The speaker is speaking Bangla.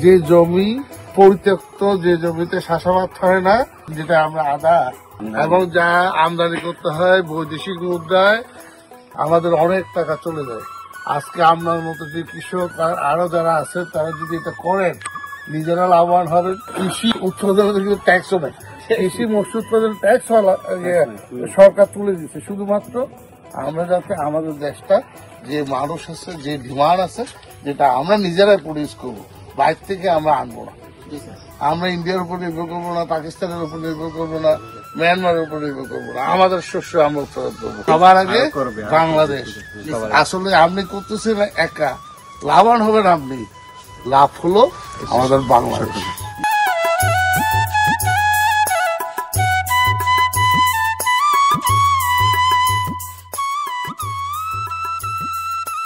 যে জমি পরিত্যক্ত, যে জমিতে চাষাবাদ হয় না, যেটা আমরা আদা এবং যা আমদানি করতে হয় বৈদেশিক মুদ্রায় আমাদের অনেক টাকা চলে যায়। আজকে আপনার মতো যে কৃষক আরো যারা আছে তারা যদি এটা করেন নিজেরা লাভবান হবেন। কৃষি উৎপাদনে কিন্তু ট্যাক্সও নেই, কৃষি মৎস্য উৎপাদন ট্যাক্স সরকার তুলে দিচ্ছে শুধুমাত্র আমরা যাতে আমাদের দেশটা যে মানুষ আছে, যে ডিমান্ড আছে, যেটা আমরা নিজেরাই প্রডিউস করবো, বাইরে থেকে আমরা আনবো না। আমরা ইন্ডিয়ার উপর নির্ভর করবো না, পাকিস্তানের উপর নির্ভর করবো না, মিয়ানমারের উপর নির্ভর করবো না। আমাদের শস্য আমরা উৎপাদন করবো সবার আগে বাংলাদেশ। আসলে আপনি করতেছেন একা, লাভবান হবেন আপনি, লাভ হলো আমাদের বাংলাদেশ।